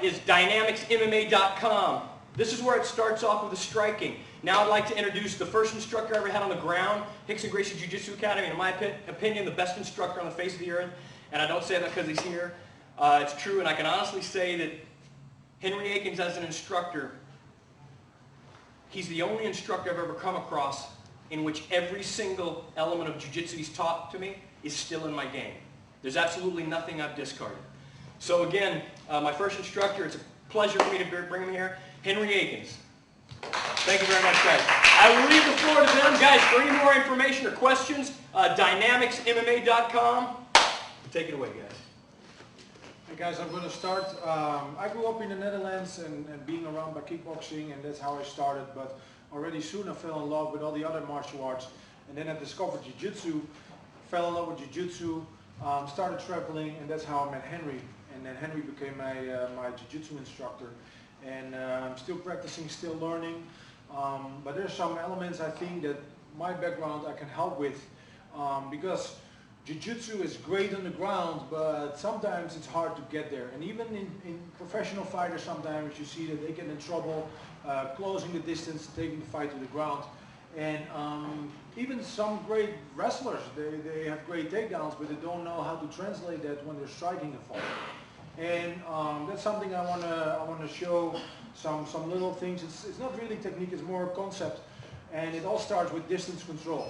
website is dynamicsmma.com. This is where it starts off with the striking. Now I'd like to introduce the first instructor I ever had on the ground, Rickson Gracie Jiu-Jitsu Academy. In my opinion, the best instructor on the face of the earth. And I don't say that because he's here. It's true, and I can honestly say that Henry Akins as an instructor, he's the only instructor I've ever come across in which every single element of jiu-jitsu he's taught to me is still in my game. There's absolutely nothing I've discarded. So again, my first instructor, it's a pleasure for me to bring him here, Henry Akins. Thank you very much, guys. I will leave the floor to them. Guys, for any more information or questions, dynamicsmma.com. Take it away, guys. Hey guys, I'm going to start. I grew up in the Netherlands and being around by kickboxing, and that's how I started. But already soon I fell in love with all the other martial arts. And then I discovered jiu-jitsu, fell in love with jiu-jitsu, started traveling, and that's how I met Henry. And then Henry became my jiu-jitsu instructor. And I'm still practicing, still learning. But there's some elements I think that my background I can help with, because jiu-jitsu is great on the ground, but sometimes it's hard to get there. And even in professional fighters, sometimes you see that they get in trouble closing the distance, taking the fight to the ground. And even some great wrestlers, they have great takedowns, but they don't know how to translate that when they're striking a fight. And that's something I want to show, some little things. It's not really technique, it's more concept, and it all starts with distance control.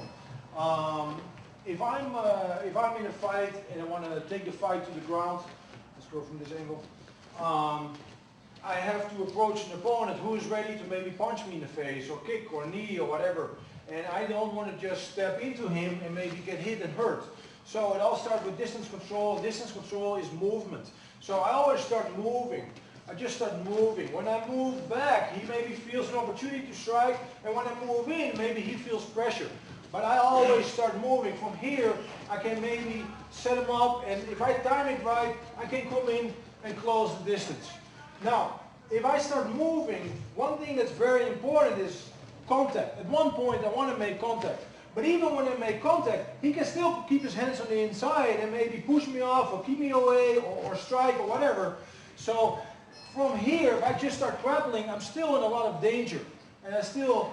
If I'm in a fight and I want to take the fight to the ground, let's go from this angle. I have to approach an opponent who is ready to maybe punch me in the face or kick or knee or whatever, and I don't want to just step into him and maybe get hit and hurt. So it all starts with distance control. Distance control is movement. So I always start moving. I just start moving. When I move back, he maybe feels an opportunity to strike, and when I move in, maybe he feels pressure. But I always start moving. From here, I can maybe set him up, and if I time it right, I can come in and close the distance. Now, if I start moving, one thing that's very important is contact. At one point, I want to make contact. But even when I make contact, he can still keep his hands on the inside and maybe push me off or keep me away or strike or whatever. So from here, if I just start grappling, I'm still in a lot of danger. And it's still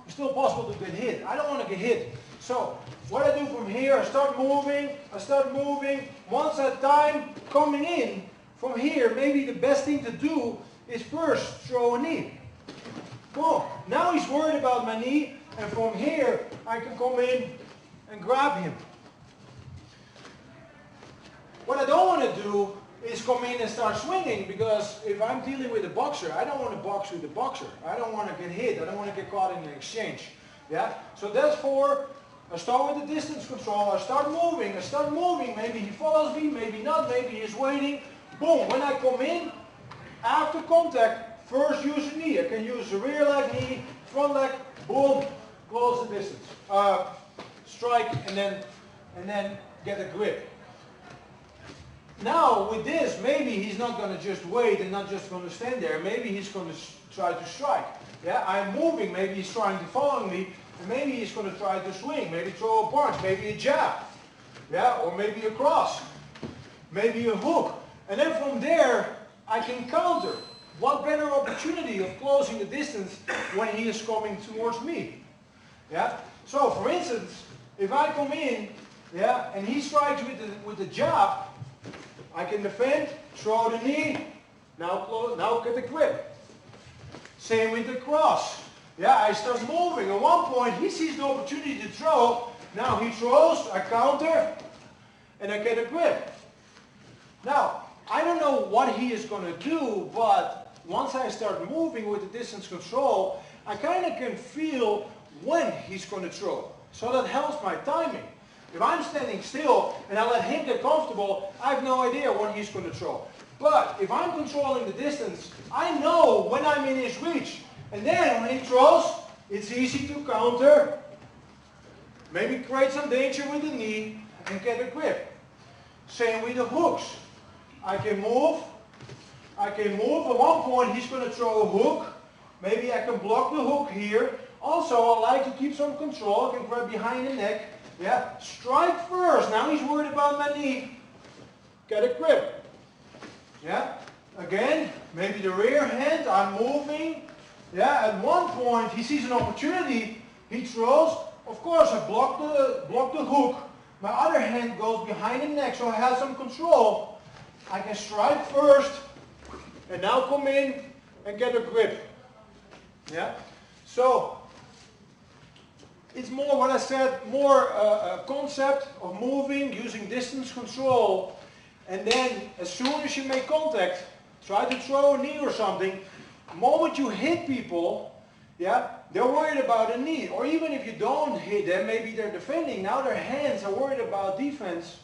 possible to get hit. I don't want to get hit. So what I do from here, I start moving. Once I time coming in, from here, maybe the best thing to do is first throw a knee. Boom. Now he's worried about my knee. And from here, I can come in and grab him. What I don't want to do is come in and start swinging, because if I'm dealing with a boxer, I don't want to box with a boxer. I don't want to get hit. I don't want to get caught in an exchange. Yeah? So therefore, I start with the distance control. I start moving. Maybe he follows me, maybe not. Maybe he's waiting. Boom. When I come in, after contact, first use a knee. I can use a rear leg knee, front leg, boom. Close the distance, strike, and then get a grip. Now with this, maybe he's not going to just wait and not just going to stand there. Maybe he's going to try to strike. Yeah, I'm moving. Maybe he's trying to follow me, and maybe he's going to try to swing. Maybe throw a punch. Maybe a jab. Yeah, or maybe a cross. Maybe a hook. And then from there, I can counter. What better opportunity of closing the distance when he is coming towards me? Yeah. So, for instance, if I come in, yeah, and he strikes with the jab, I can defend, throw the knee, now get the grip. Same with the cross. Yeah, I start moving. At one point, he sees the opportunity to throw. Now he throws, I counter, and I get a grip. Now, I don't know what he is going to do, but once I start moving with the distance control, I kind of can feel when he's going to throw. So that helps my timing. If I'm standing still and I let him get comfortable, I have no idea when he's going to throw. But if I'm controlling the distance, I know when I'm in his reach. And then when he throws, it's easy to counter, maybe create some danger with the knee and get a grip. Same with the hooks. I can move. At one point he's going to throw a hook. Maybe I can block the hook here. Also, I like to keep some control. I can grab behind the neck. Yeah, strike first. Now he's worried about my knee. Get a grip. Yeah, Again, maybe the rear hand, I'm moving. Yeah, at one point he sees an opportunity, he throws. Of course, I block the hook. My other hand goes behind the neck, so I have some control. I can strike first, and now come in and get a grip. Yeah. So it's more what I said, more a concept of moving, using distance control, and then as soon as you make contact, try to throw a knee or something. The moment you hit people, yeah, they're worried about a knee. Or even if you don't hit them, maybe they're defending. Now their hands are worried about defense.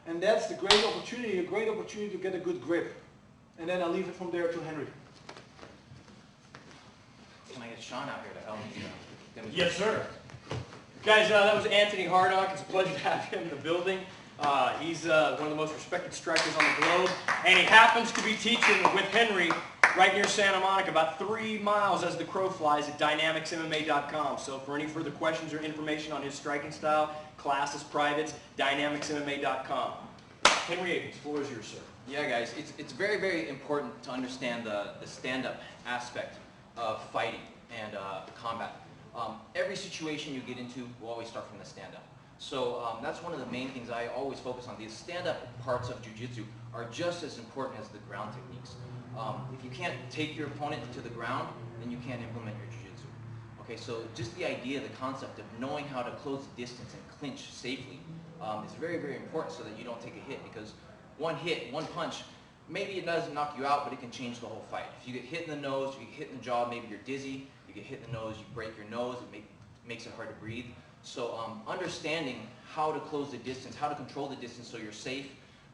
And that's the great opportunity, a great opportunity to get a good grip. And then I'll leave it from there to Henry. Can I get Sean out here to help me? Yes, sir. Guys, that was Anthony Hardock. It's a pleasure to have him in the building. He's one of the most respected strikers on the globe. And he happens to be teaching with Henry right near Santa Monica, about 3 miles as the crow flies at dynamicsmma.com. So for any further questions or information on his striking style, classes, privates, dynamicsmma.com. Henry Akins, floor is yours, sir. Yeah, guys, it's very, very important to understand the stand-up aspect of fighting and combat. Every situation you get into will always start from the stand-up. So that's one of the main things I always focus on. These stand-up parts of jiu-jitsu are just as important as the ground techniques. If you can't take your opponent to the ground, then you can't implement your jiu-jitsu. Okay, so just the idea, the concept of knowing how to close the distance and clinch safely is very, very important so that you don't take a hit, because one hit, one punch, maybe it doesn't knock you out, but it can change the whole fight. If you get hit in the nose, if you get hit in the jaw, maybe you're dizzy. You get hit in the nose, you break your nose, it makes it hard to breathe. So understanding how to close the distance, how to control the distance so you're safe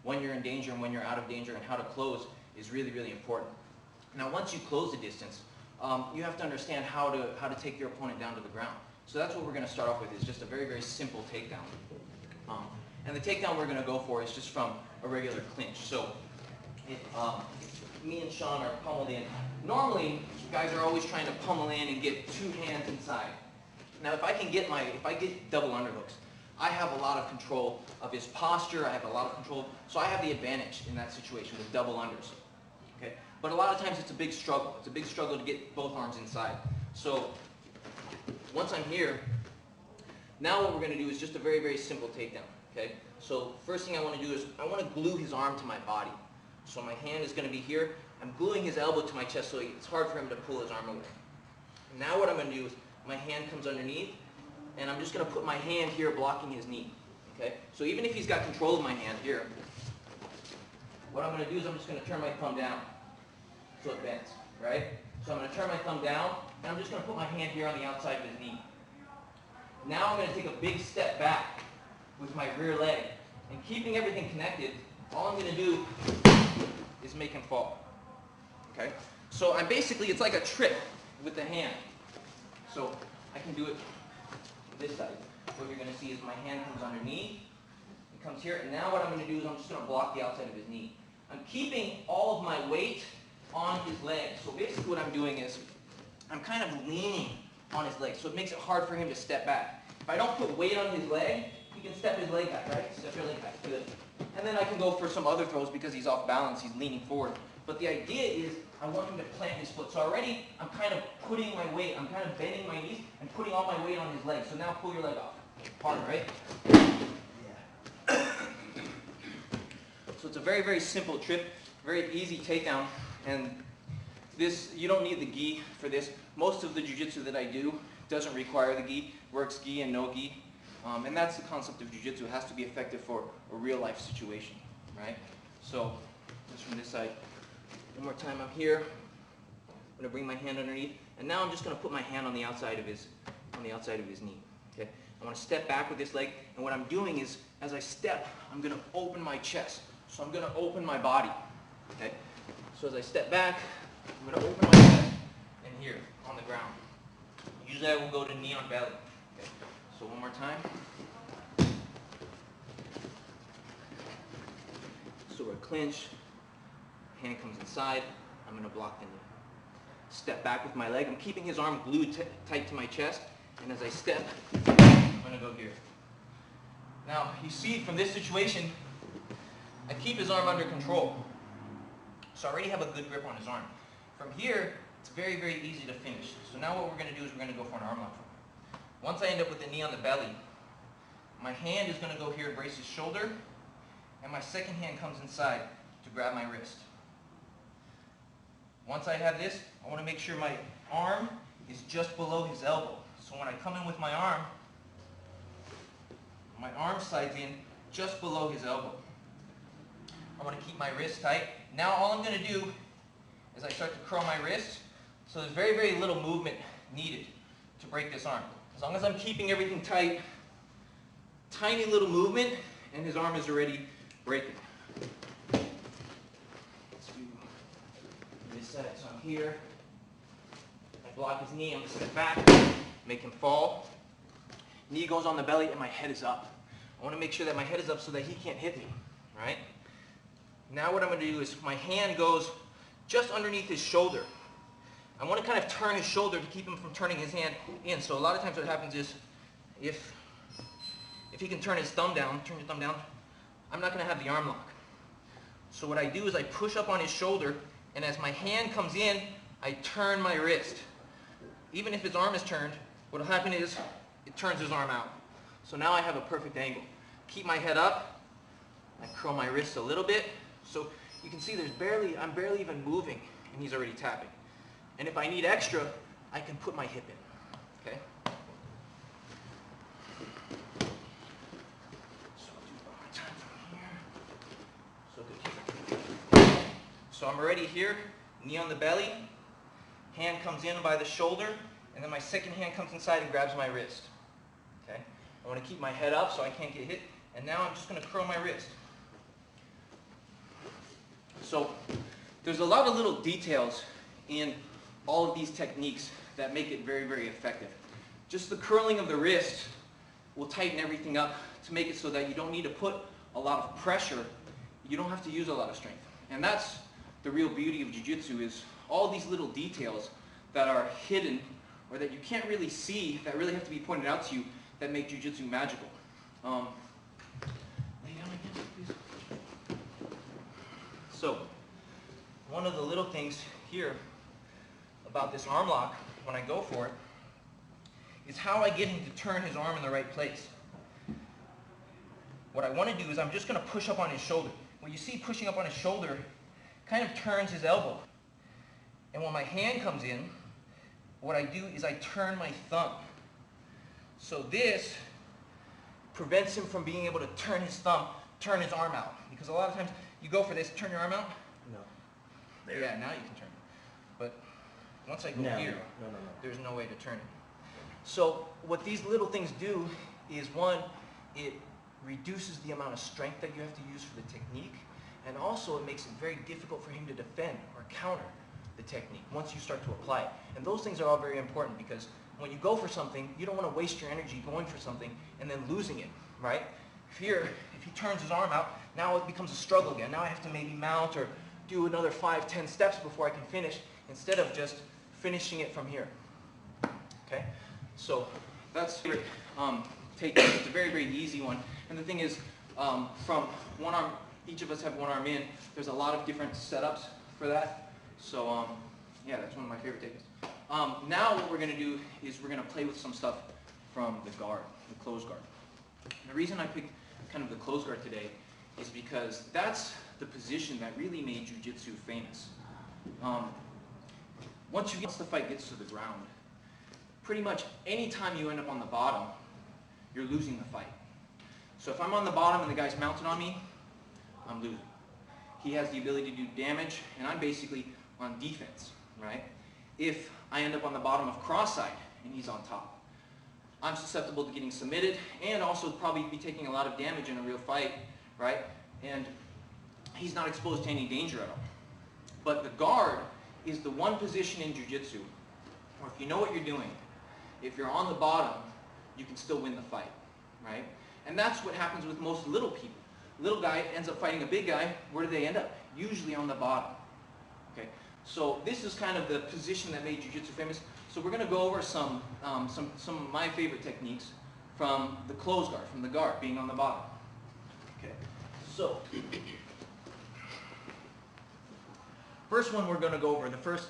when you're in danger and when you're out of danger, and how to close is really, really important. Now once you close the distance, you have to understand how to take your opponent down to the ground. So that's what we're going to start off with, is just a very, very simple takedown. And the takedown we're going to go for is just from a regular clinch. So me and Sean are pummeled in. Normally, guys are always trying to pummel in and get 2 hands inside. Now if I get double underhooks, I have a lot of control of his posture, I have a lot of control, so I have the advantage in that situation with double unders. Okay? But a lot of times it's a big struggle. It's a big struggle to get both arms inside. So once I'm here, now what we're going to do is just a very, very simple takedown. Okay? So first thing I want to do is I want to glue his arm to my body. So my hand is going to be here. I'm gluing his elbow to my chest so it's hard for him to pull his arm away. Now what I'm going to do is my hand comes underneath, and I'm just going to put my hand here blocking his knee. Okay? So even if he's got control of my hand here, what I'm going to do is I'm just going to turn my thumb down so it bends. Right? So I'm going to turn my thumb down, and I'm just going to put my hand here on the outside of his knee. Now I'm going to take a big step back with my rear leg, and keeping everything connected, all I'm going to do is make him fall. Okay? So I'm basically, it's like a trick with the hand. So I can do it this side. What you're going to see is my hand comes underneath, it comes here, and now what I'm going to do is I'm just going to block the outside of his knee. I'm keeping all of my weight on his leg. So basically what I'm doing is I'm kind of leaning on his leg, so it makes it hard for him to step back. If I don't put weight on his leg, he can step his leg back, right? Step your leg back, good. And then I can go for some other throws because he's off balance, he's leaning forward. But the idea is I want him to plant his foot. So already I'm kind of putting my weight, I'm kind of bending my knees and putting all my weight on his leg. So now pull your leg off. Hard, right? Yeah. So it's a very, very simple trick, very easy takedown. And this, you don't need the gi for this. Most of the jiu-jitsu that I do doesn't require the gi, works gi and no gi. And that's the concept of jiu-jitsu. It has to be effective for a real life situation, right? So just from this side. One more time, I'm here. I'm going to bring my hand underneath, and now I'm just going to put my hand on the outside of his knee. Okay? I want to step back with this leg, and what I'm doing is, as I step, I'm going to open my chest. So I'm going to open my body. Okay? So as I step back, I'm going to open my chest, and here on the ground. Usually I will go to knee on belly. Okay? So one more time. So we're clinch. Hand comes inside, I'm going to block the knee. Step back with my leg, I'm keeping his arm glued tight to my chest, and as I step, I'm going to go here. Now, you see from this situation, I keep his arm under control. So I already have a good grip on his arm. From here, it's very, very easy to finish. So now what we're going to do is we're going to go for an arm lock. Once I end up with the knee on the belly, my hand is going to go here and brace his shoulder, and my second hand comes inside to grab my wrist. Once I have this, I want to make sure my arm is just below his elbow. So when I come in with my arm slides in just below his elbow. I want to keep my wrist tight. Now all I'm going to do is I start to curl my wrist. So there's very, very little movement needed to break this arm. As long as I'm keeping everything tight, tiny little movement, and his arm is already breaking. Let's do this side. So I'm here. I block his knee. I'm going to step back, make him fall. Knee goes on the belly, and my head is up. I want to make sure that my head is up so that he can't hit me. Right? Now what I'm going to do is my hand goes just underneath his shoulder. I want to kind of turn his shoulder to keep him from turning his hand in. So a lot of times what happens is if he can turn his thumb down, turn your thumb down, I'm not going to have the arm lock. So what I do is I push up on his shoulder, and as my hand comes in, I turn my wrist. Even if his arm is turned, what will happen is it turns his arm out. So now I have a perfect angle. Keep my head up. I curl my wrist a little bit. So you can see I'm barely even moving, and he's already tapping. And if I need extra, I can put my hip in. Okay? So I'll do one more time from here. So good. So I'm already here, knee on the belly, hand comes in by the shoulder, and then my second hand comes inside and grabs my wrist. Okay? I want to keep my head up so I can't get hit, and now I'm just going to curl my wrist. So there's a lot of little details in all of these techniques that make it very, very effective. Just the curling of the wrist will tighten everything up to make it so that you don't need to put a lot of pressure. You don't have to use a lot of strength. And that's the real beauty of jiu-jitsu, is all these little details that are hidden or that you can't really see, that really have to be pointed out to you, that make jiu-jitsu magical. Lay down again, please. So, one of the little things here about this arm lock, when I go for it, is how I get him to turn his arm in the right place. What I want to do is I'm just going to push up on his shoulder. What you see pushing up on his shoulder kind of turns his elbow. And when my hand comes in, what I do is I turn my thumb. So this prevents him from being able to turn his arm out. Because a lot of times you go for this, turn your arm out. No. There. Yeah, now you can turn it. But once I go here, there's no way to turn it. So what these little things do is, one, it reduces the amount of strength that you have to use for the technique, and also it makes it very difficult for him to defend or counter the technique once you start to apply it. And those things are all very important, because when you go for something, you don't want to waste your energy going for something and then losing it, right? Here, if he turns his arm out, now it becomes a struggle again. Now I have to maybe mount or do another 5-10 steps before I can finish, instead of just finishing it from here. Okay? So that's technique. It's a very, very easy one. And the thing is, from one arm, each of us have one arm in. There's a lot of different setups for that. So yeah, that's one of my favorite techniques. Now what we're going to do is we're going to play with some stuff from the guard, the closed guard. And the reason I picked kind of the closed guard today is because that's the position that really made jiu-jitsu famous. Once the fight gets to the ground, pretty much any time you end up on the bottom, you're losing the fight. So if I'm on the bottom and the guy's mounted on me, I'm losing. He has the ability to do damage, and I'm basically on defense, right? If I end up on the bottom of cross-side and he's on top, I'm susceptible to getting submitted and also probably be taking a lot of damage in a real fight, right? And he's not exposed to any danger at all. But the guard is the one position in jiu-jitsu where if you know what you're doing, if you're on the bottom, you can still win the fight, right? And that's what happens with most little people. Little guy ends up fighting a big guy. Where do they end up? Usually on the bottom. Okay, so this is kind of the position that made jiu-jitsu famous. So we're going to go over some of my favorite techniques from the closed guard, from the guard being on the bottom. Okay, so First one we're going to go over, the first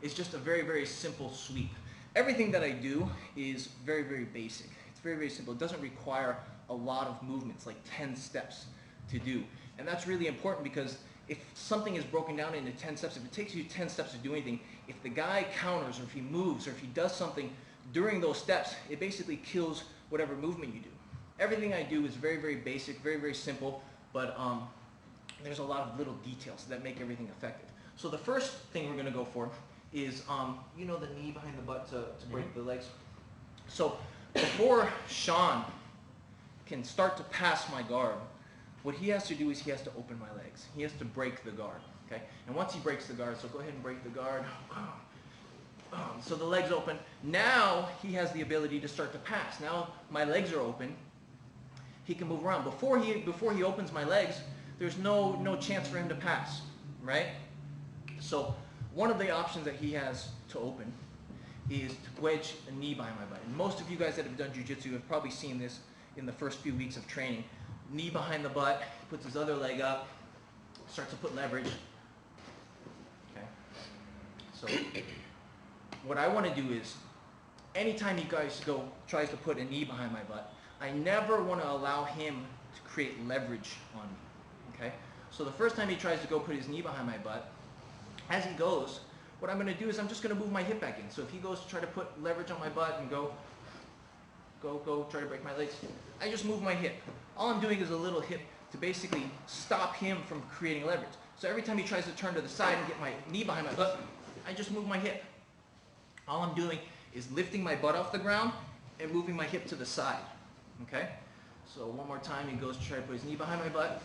is just a very, very simple sweep. Everything that I do is very, very basic. It's very, very simple. It doesn't require a lot of movements, like 10 steps to do. And that's really important because if something is broken down into 10 steps, if it takes you 10 steps to do anything, if the guy counters or if he moves or if he does something during those steps, it basically kills whatever movement you do. Everything I do is very, very basic, very, very simple, but there's a lot of little details that make everything effective. So the first thing we're going to go for is, you know, the knee behind the butt to break the legs. So before Sean can start to pass my guard, what he has to do is he has to open my legs. He has to break the guard, okay? And once he breaks the guard, so go ahead and break the guard. So the legs open. Now he has the ability to start to pass. Now my legs are open. He can move around. Before he opens my legs, there's no chance for him to pass, right? So one of the options that he has to open is to wedge a knee behind my butt. And most of you guys that have done jiu-jitsu have probably seen this in the first few weeks of training. Knee behind the butt, puts his other leg up, starts to put leverage. Okay. So what I want to do is, anytime you guys tries to put a knee behind my butt, I never want to allow him to create leverage on me. Okay. So the first time he tries to go put his knee behind my butt, as he goes, what I'm going to do is I'm just going to move my hip back in. So if he goes to try to put leverage on my butt and go, try to break my legs, I just move my hip. All I'm doing is a little hip to basically stop him from creating leverage. So every time he tries to turn to the side and get my knee behind my butt, I just move my hip. All I'm doing is lifting my butt off the ground and moving my hip to the side. Okay? So one more time, he goes to try to put his knee behind my butt.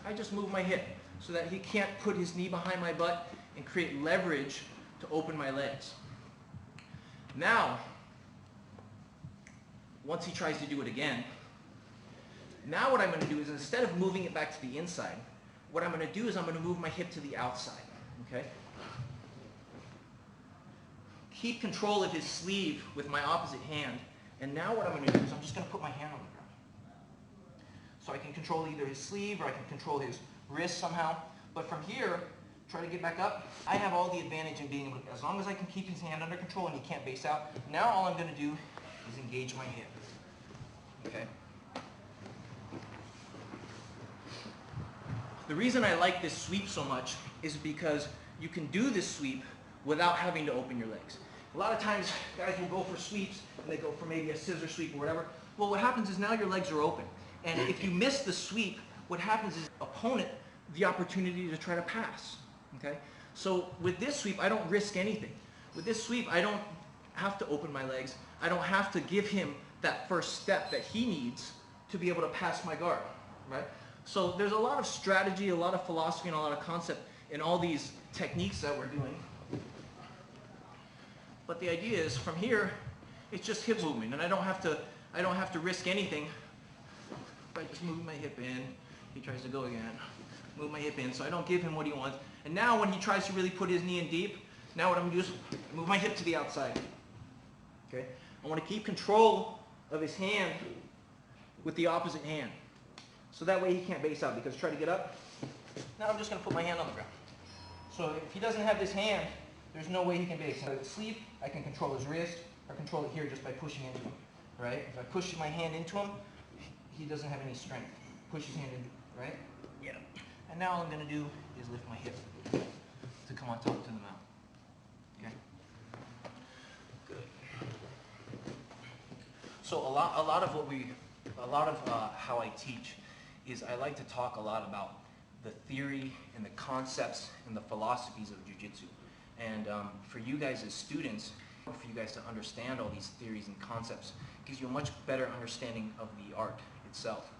I just move my hip so that he can't put his knee behind my butt and create leverage to open my legs. Now, once he tries to do it again, now what I'm going to do is, instead of moving it back to the inside, what I'm going to do is I'm going to move my hip to the outside. Okay? Keep control of his sleeve with my opposite hand. And now what I'm going to do is I'm just going to put my hand on the ground. So I can control either his sleeve or I can control his wrist somehow. But from here, try to get back up. I have all the advantage in being able to, as long as I can keep his hand under control and he can't base out, now all I'm going to do is engage my hip. Okay? The reason I like this sweep so much is because you can do this sweep without having to open your legs. A lot of times guys will go for sweeps and they go for maybe a scissor sweep or whatever. Well, what happens is now your legs are open. And if you miss the sweep, what happens is opponent the opportunity to try to pass. Okay? So with this sweep, I don't risk anything. With this sweep, I don't have to open my legs. I don't have to give him that first step that he needs to be able to pass my guard. Right? So there's a lot of strategy, a lot of philosophy, and a lot of concept in all these techniques that we're doing. But the idea is, from here, it's just hip movement, and I don't have to risk anything. If I just move my hip in, he tries to go again. Move my hip in, so I don't give him what he wants. And now when he tries to really put his knee in deep, now what I'm going to do is move my hip to the outside. Okay? I want to keep control of his hand with the opposite hand. So that way he can't base out, because try to get up. Now I'm just going to put my hand on the ground. So if he doesn't have this hand, there's no way he can base. So with sleep, I can control his wrist, or control it here just by pushing into him. Right? If I push my hand into him, he doesn't have any strength. Push his hand in, right? Yeah. And now all I'm going to do is lift my hip to come on top to the mount. Okay? Good. So a lot of how I teach is I like to talk a lot about the theory and the concepts and the philosophies of jiu-jitsu. And for you guys as students, for you guys to understand all these theories and concepts, gives you a much better understanding of the art itself.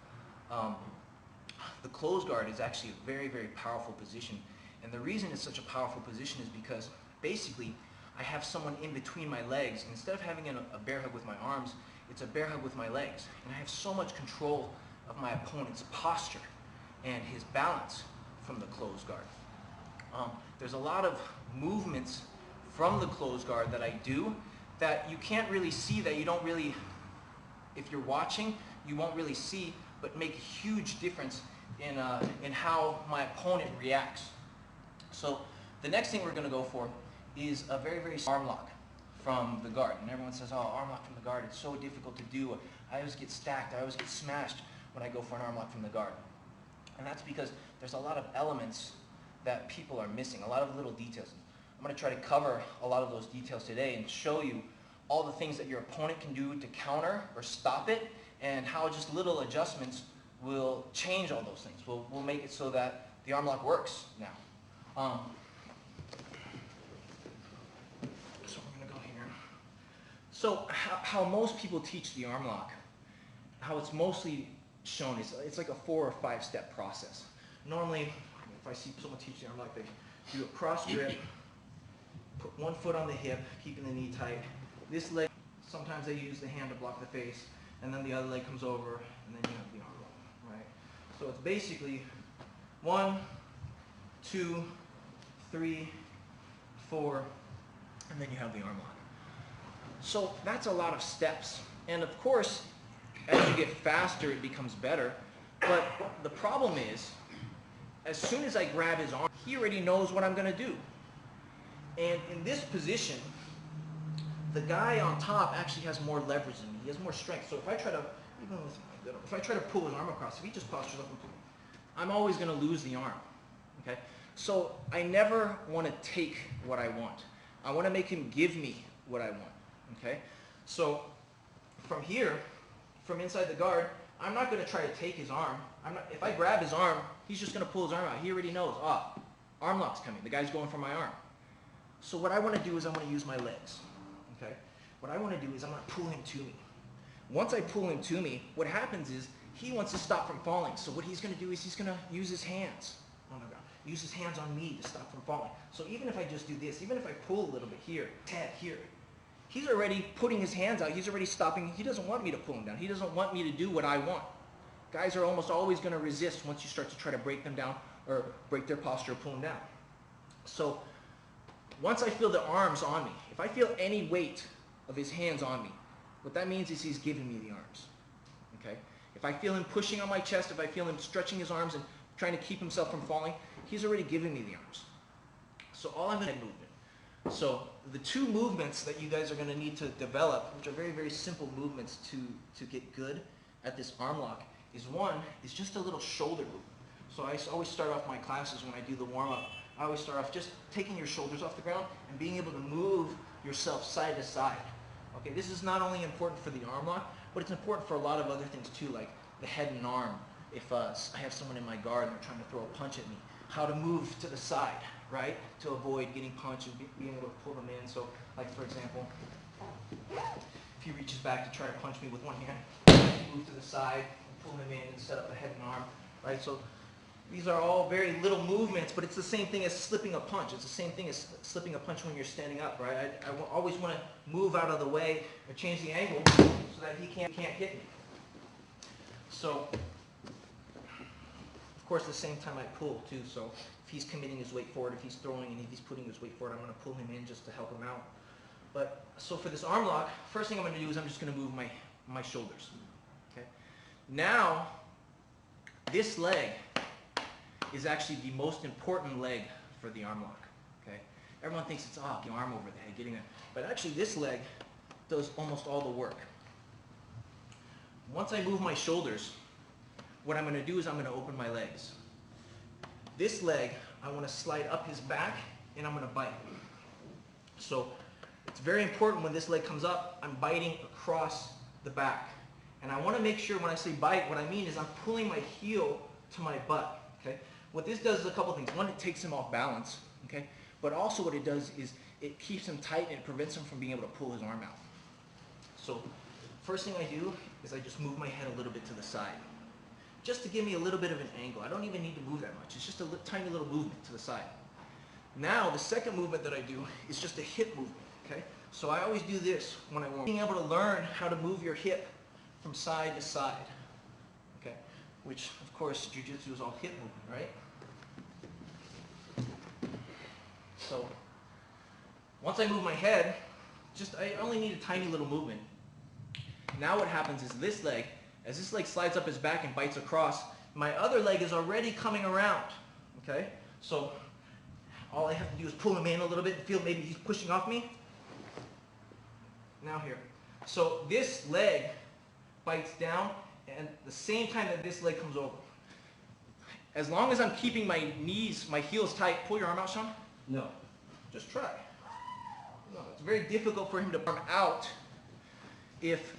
The closed guard is actually a very, very powerful position. And the reason it's such a powerful position is because basically I have someone in between my legs. Instead of having a bear hug with my arms, it's a bear hug with my legs. And I have so much control of my opponent's posture and his balance from the closed guard. There's a lot of movements from the closed guard that I do that you can't really see, that you don't really, if you're watching, you won't really see, but make a huge difference in how my opponent reacts. So The next thing we're going to go for is a very, very arm lock from the guard. And everyone says, oh, arm lock from the guard, it's so difficult to do. I always get stacked, I always get smashed when I go for an arm lock from the guard. And that's because there's a lot of elements that people are missing, a lot of little details. I'm going to try to cover a lot of those details today and show you all the things that your opponent can do to counter or stop it, and how just little adjustments will change all those things. We'll make it so that the arm lock works now. So we're going to go here. So how most people teach the arm lock, how it's mostly shown is it's like a 4 or 5 step process. Normally, if I see someone teach the arm lock, they do a cross grip, put one foot on the hip, keeping the knee tight. This leg, sometimes they use the hand to block the face, and then the other leg comes over, and then you have the arm lock, right? So it's basically 1, 2, 3, 4, and then you have the arm lock. So that's a lot of steps. And of course, as you get faster, it becomes better. But the problem is, as soon as I grab his arm, he already knows what I'm going to do. And in this position, the guy on top actually has more leverage than me. He has more strength. So if I try to, if I try to pull his arm across, if he just postures up and pulls, I'm always going to lose the arm. Okay? So I never want to take what I want. I want to make him give me what I want. Okay? So from here, from inside the guard, I'm not going to try to take his arm. If I grab his arm, he's just going to pull his arm out. He already knows, arm lock's coming. The guy's going for my arm. So what I want to do is I want to use my legs. Okay? What I want to do is I'm going to pull him to me. Once I pull him to me, what happens is he wants to stop from falling. So what he's going to do is he's going to use his hands on the ground. Use his hands on me to stop from falling. So even if I just do this, even if I pull a little bit here, head here, he's already putting his hands out. He's already stopping. He doesn't want me to pull him down. He doesn't want me to do what I want. Guys are almost always going to resist once you start to try to break them down or break their posture or pull them down. So once I feel the arms on me, if I feel any weight of his hands on me, what that means is he's giving me the arms. Okay? If I feel him pushing on my chest, if I feel him stretching his arms and trying to keep himself from falling, he's already giving me the arms. So all I'm going to movement. So the 2 movements that you guys are going to need to develop, which are very, very simple movements to get good at this arm lock, is one is just a little shoulder movement. So I always start off my classes when I do the warm-up, I always start off just taking your shoulders off the ground and being able to move yourself side to side. Okay, this is not only important for the arm lock, but it's important for a lot of other things too, like the head and arm. If I have someone in my guard and they're trying to throw a punch at me, how to move to the side, right? To avoid getting punched and being able to pull them in. So, like for example, if he reaches back to try to punch me with one hand, move to the side, pull him in and set up the head and arm, right? So these are all very little movements, but it's the same thing as slipping a punch. It's the same thing as slipping a punch when you're standing up, right? I always want to move out of the way or change the angle so that he can't hit me. So, of course, at the same time I pull too. So if he's committing his weight forward, if he's throwing and if he's putting his weight forward, I'm going to pull him in just to help him out. But so for this arm lock, first thing I'm going to do is I'm just going to move my shoulders. Okay. Now, this leg is actually the most important leg for the arm lock. Okay. Everyone thinks it's the arm over the head, getting it, but actually this leg does almost all the work. Once I move my shoulders, what I'm going to do is I'm going to open my legs. This leg, I want to slide up his back and I'm going to bite. So it's very important when this leg comes up, I'm biting across the back. And I want to make sure when I say bite, what I mean is I'm pulling my heel to my butt. Okay? What this does is a couple things. One, it takes him off balance. Okay? But also what it does is it keeps him tight and it prevents him from being able to pull his arm out. So first thing I do is I just move my head a little bit to the side. Just to give me a little bit of an angle. I don't even need to move that much. It's just a tiny little movement to the side. Now the second movement that I do is just a hip movement. Okay? So I always do this when I warm up. Being able to learn how to move your hip from side to side. Okay? Which of course jiu-jitsu is all hip movement, right? So once I move my head, I only need a tiny little movement. Now what happens is this leg, as this leg slides up his back and bites across, my other leg is already coming around. Okay? So all I have to do is pull him in a little bit and feel maybe he's pushing off me. Now here. So this leg bites down, and the same time that this leg comes over. As long as I'm keeping my knees, my heels tight, pull your arm out, Sean. No. Just try. No, it's very difficult for him to arm out if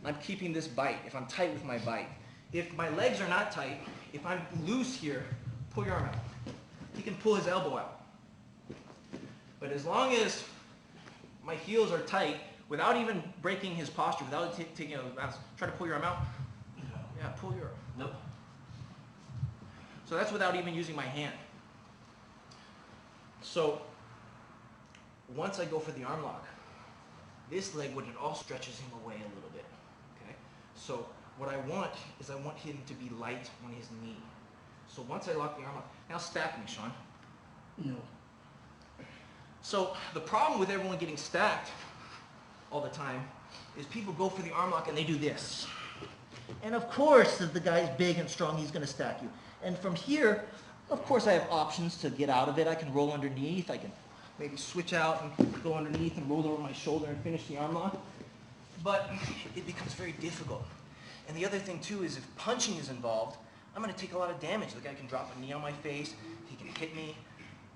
I'm keeping this bite, if I'm tight with my bite. If my legs are not tight, if I'm loose here, pull your arm out. He can pull his elbow out. But as long as my heels are tight, without even breaking his posture, without taking a bounce, try to pull your arm out. Yeah, pull your arm. Nope. So that's without even using my hand. So once I go for the arm lock, this leg, what it all stretches him away a little bit. Okay? So what I want is I want him to be light on his knee. So once I lock the arm lock, now stack me, Sean. No. So the problem with everyone getting stacked all the time is people go for the arm lock and they do this. And of course, if the guy's big and strong, he's going to stack you. And from here, of course, I have options to get out of it. I can roll underneath. I can maybe switch out and go underneath and roll over my shoulder and finish the arm lock. But it becomes very difficult. And the other thing, too, is if punching is involved, I'm going to take a lot of damage. The guy can drop a knee on my face. He can hit me.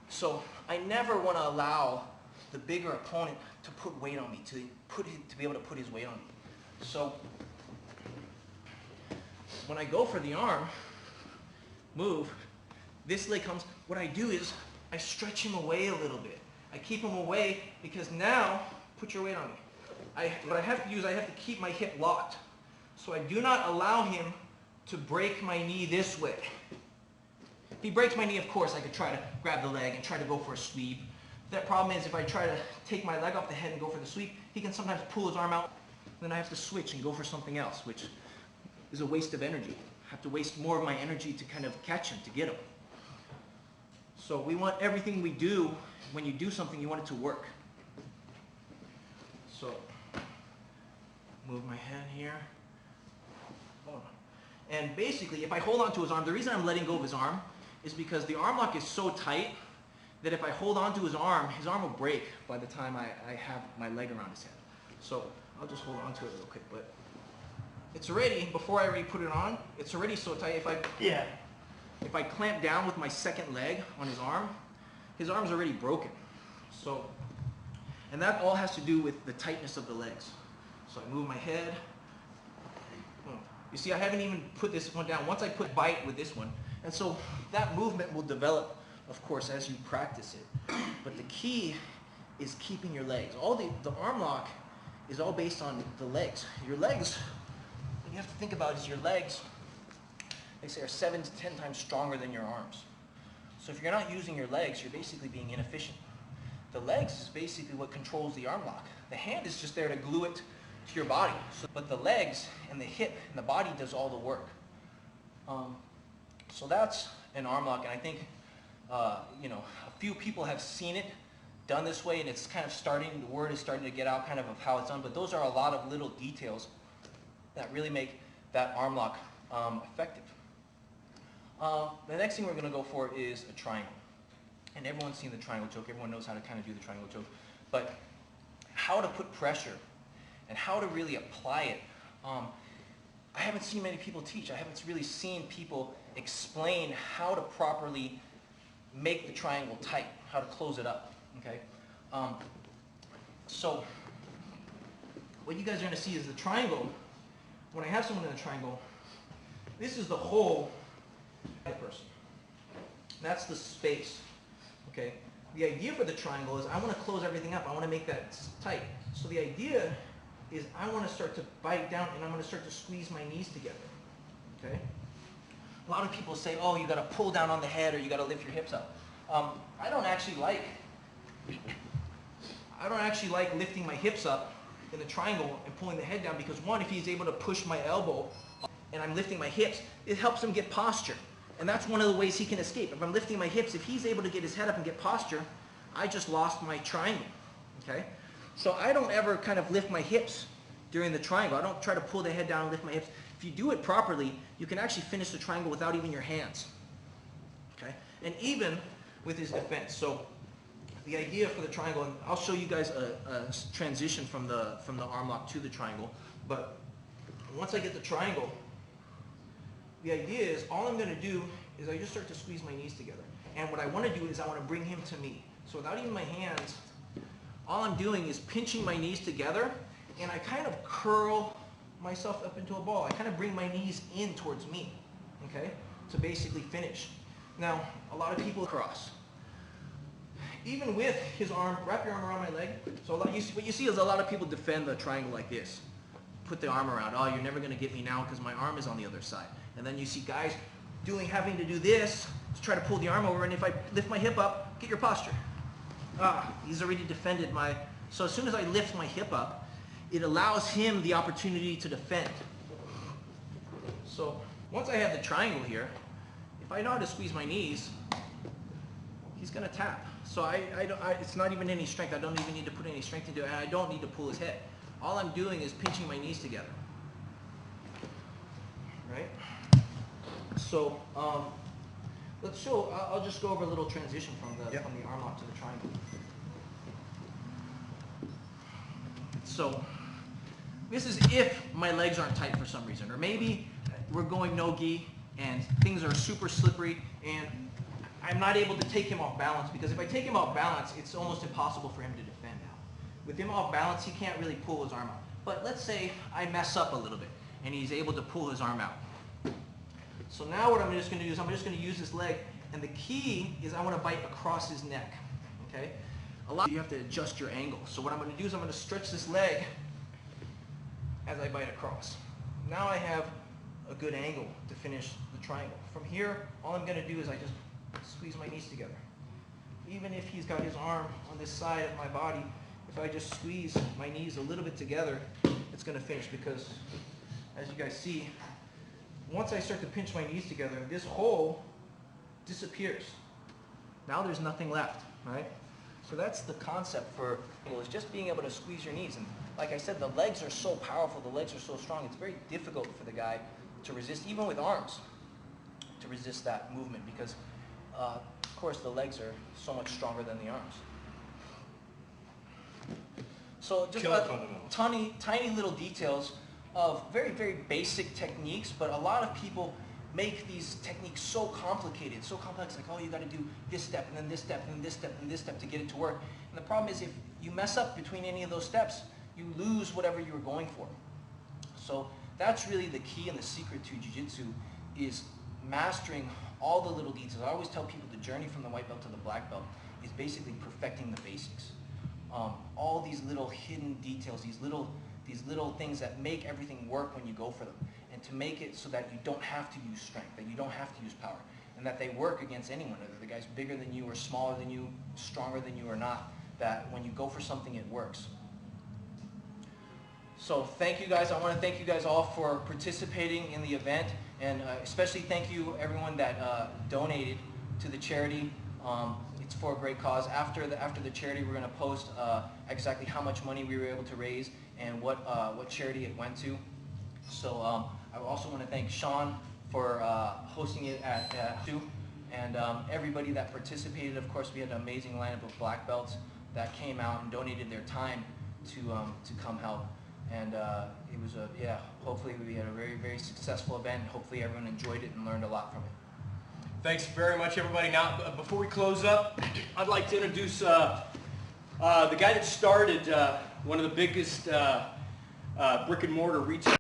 So I never want to allow the bigger opponent to put weight on me, to be able to put his weight on me. So when I go for the arm move, this leg comes, what I do is I stretch him away a little bit. I keep him away because now, put your weight on me. What I have to do is I have to keep my hip locked. So I do not allow him to break my knee this way. If he breaks my knee, of course, I could try to grab the leg and try to go for a sweep. That problem is if I try to take my leg off the head and go for the sweep, he can sometimes pull his arm out. Then I have to switch and go for something else, which is a waste of energy. I have to waste more of my energy to kind of catch him, to get him. So we want everything we do, when you do something, you want it to work. So, move my hand here. Hold on. And basically, if I hold on to his arm, the reason I'm letting go of his arm is because the arm lock is so tight that if I hold on to his arm will break by the time I have my leg around his head. So I'll just hold on to it real quick. But it's already, before I already put it on, it's already so tight. If I clamp down with my second leg on his arm's already broken. So, and that all has to do with the tightness of the legs. So I move my head. You see, I haven't even put this one down. Once I put bite with this one, and so that movement will develop, of course, as you practice it. But the key is keeping your legs. All the arm lock is all based on the legs. Your legs, what you have to think about is your legs, they say, are 7 to 10 times stronger than your arms. So if you're not using your legs, you're basically being inefficient. The legs is basically what controls the arm lock. The hand is just there to glue it to your body. But the legs and the hip and the body does all the work. So that's an arm lock, and I think you know, a few people have seen it done this way, and it's kind of starting, the word is starting to get out kind of how it's done, but those are a lot of little details that really make that arm lock effective. The next thing we're going to go for is a triangle. And everyone's seen the triangle choke, everyone knows how to kind of do the triangle choke, but how to put pressure and how to really apply it. I haven't seen many people teach. I haven't really seen people explain how to properly make the triangle tight, how to close it up, okay? So what you guys are going to see is the triangle. When I have someone in a triangle, this is the hole of the person. That's the space, okay? The idea for the triangle is I want to close everything up. I want to make that tight. So the idea is I want to start to bite down and I'm going to start to squeeze my knees together, okay? A lot of people say, oh, you got to pull down on the head or you got to lift your hips up. I don't actually like lifting my hips up in the triangle and pulling the head down because one, if he's able to push my elbow and I'm lifting my hips, it helps him get posture. And that's one of the ways he can escape. If I'm lifting my hips, if he's able to get his head up and get posture, I just lost my triangle, okay? So I don't ever kind of lift my hips during the triangle. I don't try to pull the head down and lift my hips. If you do it properly, you can actually finish the triangle without even your hands, okay? And even with his defense. So the idea for the triangle, and I'll show you guys a transition from the arm lock to the triangle, but once I get the triangle, the idea is all I'm going to do is I just start to squeeze my knees together. And what I want to do is I want to bring him to me. So without even my hands, all I'm doing is pinching my knees together, and I kind of curl myself up into a ball. I kind of bring my knees in towards me, okay, to basically finish. Now, a lot of people cross. Even with his arm, wrap your arm around my leg. So what you see is a lot of people defend the triangle like this. Put the arm around. Oh, you're never going to get me now because my arm is on the other side. And then you see guys having to do this to try to pull the arm over, and if I lift my hip up, get your posture. He's already defended my... So as soon as I lift my hip up, it allows him the opportunity to defend. So once I have the triangle here, if I know how to squeeze my knees, he's going to tap. So it's not even any strength. I don't even need to put any strength into it, and I don't need to pull his head. All I'm doing is pinching my knees together. Right? So let's show. I'll just go over a little transition from the arm lock to the triangle. So this is if my legs aren't tight for some reason, or maybe we're going no-gi and things are super slippery and I'm not able to take him off balance, because if I take him off balance, it's almost impossible for him to defend now. With him off balance, he can't really pull his arm out. But let's say I mess up a little bit and he's able to pull his arm out. So now what I'm just going to do is I'm just going to use this leg, and the key is I want to bite across his neck. Okay? You have to adjust your angle. So what I'm going to do is I'm going to stretch this leg as I bite across. Now I have a good angle to finish the triangle. From here, all I'm going to do is I just squeeze my knees together. Even if he's got his arm on this side of my body, if I just squeeze my knees a little bit together, it's going to finish, because as you guys see, once I start to pinch my knees together, this hole disappears. Now there's nothing left, right? So that's the concept for is just being able to squeeze your knees. And like I said, the legs are so powerful, the legs are so strong, it's very difficult for the guy to resist, even with arms, to resist that movement, because of course the legs are so much stronger than the arms. So just tiny little details of very, very basic techniques, but a lot of people make these techniques so complicated, so complex, like, oh, you got to do this step, and then this step, and then this step, and this step to get it to work. And the problem is, if you mess up between any of those steps, you lose whatever you were going for. So that's really the key and the secret to jiu-jitsu, is mastering all the little details. I always tell people the journey from the white belt to the black belt is basically perfecting the basics. All these little hidden details, these little things that make everything work when you go for them, and to make it so that you don't have to use strength, that you don't have to use power, and that they work against anyone, whether the guy's bigger than you or smaller than you, stronger than you or not, that when you go for something, it works. So thank you guys. I want to thank you guys all for participating in the event, and especially thank you everyone that donated to the charity. It's for a great cause. After the charity, we're going to post exactly how much money we were able to raise and what charity it went to. So I also want to thank Sean for hosting it at 2, and everybody that participated. Of course, we had an amazing lineup of black belts that came out and donated their time to come help. And it was hopefully we had a very, very successful event. Hopefully everyone enjoyed it and learned a lot from it. Thanks very much, everybody. Now, before we close up, I'd like to introduce the guy that started one of the biggest brick and mortar retail